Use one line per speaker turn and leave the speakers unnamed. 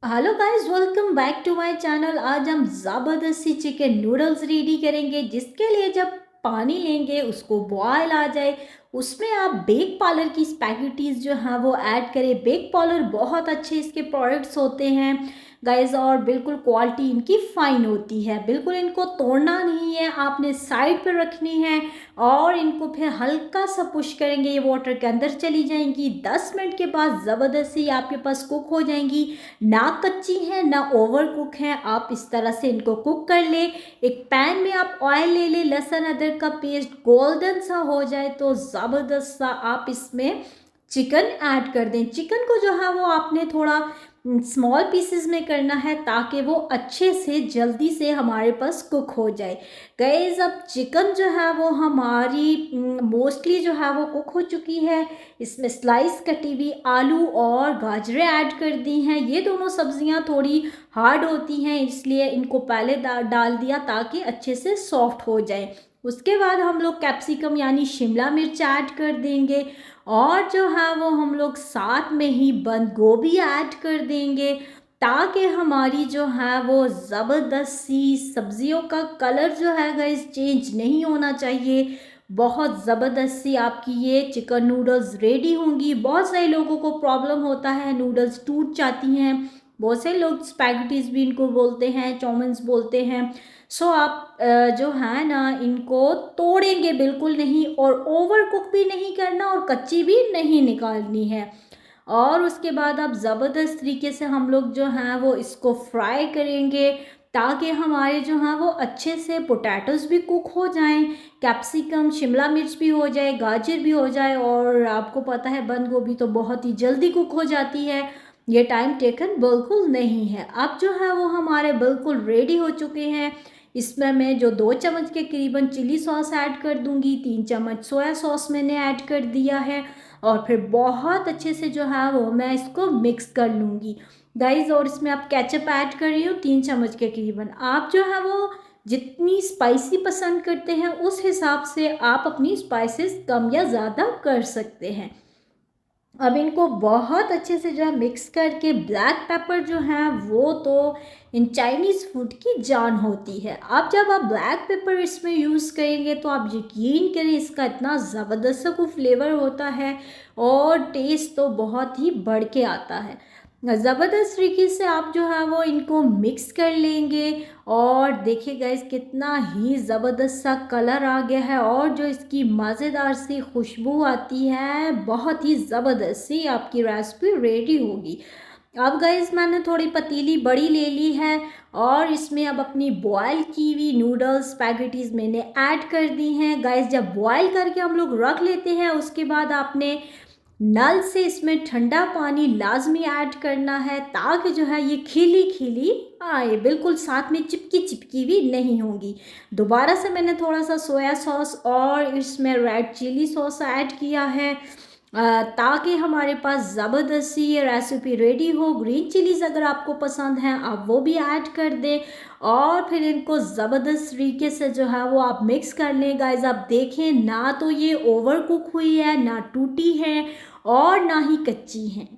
Hello guys, welcome back to my channel. आज हम ज़बरदस्ती चिकन नूडल्स रेडी करेंगे, जिसके लिए जब पानी लेंगे उसको बॉयल आ जाए, उसमें आप बेक पार्लर की स्पैगेटीज जो हैं वो ऐड करें। बेक पार्लर बहुत अच्छे इसके प्रोडक्ट्स होते हैं गाइस, और बिल्कुल क्वालिटी इनकी फ़ाइन होती है। बिल्कुल इनको तोड़ना नहीं है, आपने साइड पर रखनी है और इनको फिर हल्का सा पुश करेंगे, ये वाटर के अंदर चली जाएंगी। 10 मिनट के बाद ज़बरदस्ती आपके पास कुक हो जाएंगी, ना कच्ची हैं ना ओवर कुक हैं। आप इस तरह से इनको कुक कर ले। एक पैन में आप ऑयल ले ले, लहसुन अदरक का पेस्ट गोल्डन सा हो जाए तो ज़बरदस्त सा आप इसमें चिकन ऐड कर दें। चिकन को जो है वो आपने थोड़ा स्मॉल पीसेस में करना है ताकि वो अच्छे से जल्दी से हमारे पास कुक हो जाए। गाइस, अब चिकन जो है वो हमारी मोस्टली जो है वो कुक हो चुकी है। इसमें स्लाइस कटी हुई आलू और गाजरें ऐड कर दी हैं। ये दोनों सब्जियां थोड़ी हार्ड होती हैं, इसलिए इनको पहले डाल दिया ताकि अच्छे से सॉफ्ट हो जाए। उसके बाद हम लोग कैप्सिकम यानी शिमला मिर्च ऐड कर देंगे और जो है वो हम लोग साथ में ही बंद गोभी ऐड कर देंगे ताकि हमारी जो है वो ज़बरदस्त सी सब्जियों का कलर जो है गाइस चेंज नहीं होना चाहिए। बहुत ज़बरदस्त सी आपकी ये चिकन नूडल्स रेडी होंगी। बहुत सारे लोगों को प्रॉब्लम होता है, नूडल्स टूट जाती हैं। बहुत से लोग स्पैगेटीज भी इनको बोलते हैं, चाउमीन्स बोलते हैं। सो आप जो है ना इनको तोड़ेंगे बिल्कुल नहीं, और ओवर कुक भी नहीं करना और कच्ची भी नहीं निकालनी है। और उसके बाद आप ज़बरदस्त तरीके से हम लोग जो हैं वो इसको फ्राई करेंगे ताकि हमारे जो हैं वो अच्छे से पोटैटोज़ भी कुक हो जाएं, कैप्सिकम शिमला मिर्च भी हो जाए, गाजर भी हो जाए। और आपको पता है बंद गोभी तो बहुत ही जल्दी कुक हो जाती है, ये टाइम टेकन बिल्कुल नहीं है। अब जो है वो हमारे बिल्कुल रेडी हो चुके हैं। इसमें मैं जो 2 चम्मच के करीबन चिली सॉस ऐड कर दूंगी, 3 चम्मच सोया सॉस मैंने ऐड कर दिया है और फिर बहुत अच्छे से जो है वो मैं इसको मिक्स कर लूँगी गाइस। और इसमें आप केचप ऐड कर रही हो 3 चम्मच के करीबन। आप जो है वो जितनी स्पाइसी पसंद करते हैं उस हिसाब से आप अपनी स्पाइसेस कम या ज़्यादा कर सकते हैं। अब इनको बहुत अच्छे से जो है मिक्स करके, ब्लैक पेपर जो है वो तो इन चाइनीज़ फूड की जान होती है। अब जब आप ब्लैक पेपर इसमें यूज़ करेंगे तो आप यकीन करें इसका इतना ज़बरदस्त सा कुछ फ्लेवर होता है और टेस्ट तो बहुत ही बढ़ के आता है। ज़बरदस्त तरीके से आप जो है वो इनको मिक्स कर लेंगे और देखिए गाइस कितना ही ज़बरदस्त सा कलर आ गया है और जो इसकी मज़ेदार सी खुशबू आती है, बहुत ही ज़बरदस्त सी आपकी रेसिपी रेडी होगी। अब गाइस मैंने थोड़ी पतीली बड़ी ले ली है और इसमें अब अपनी बॉयल की हुई नूडल्स स्पैगेटीज़ मैंने ऐड कर दी हैं। गाइस, जब बॉयल करके हम लोग रख लेते हैं उसके बाद आपने नल से इसमें ठंडा पानी लाजमी ऐड करना है ताकि जो है ये खिली खिली आए, बिल्कुल साथ में चिपकी चिपकी भी नहीं होंगी। दोबारा से मैंने थोड़ा सा सोया सॉस और इसमें रेड चिली सॉस ऐड किया है ताकि हमारे पास ज़बरदस्ती ये रेसिपी रेडी हो। ग्रीन चिलीज़ अगर आपको पसंद है आप वो भी ऐड कर दें और फिर इनको ज़बरदस्त तरीके से जो है वो आप मिक्स कर लें। गाइस, आप देखें ना तो ये ओवर कुक हुई है, ना टूटी है और ना ही कच्ची हैं।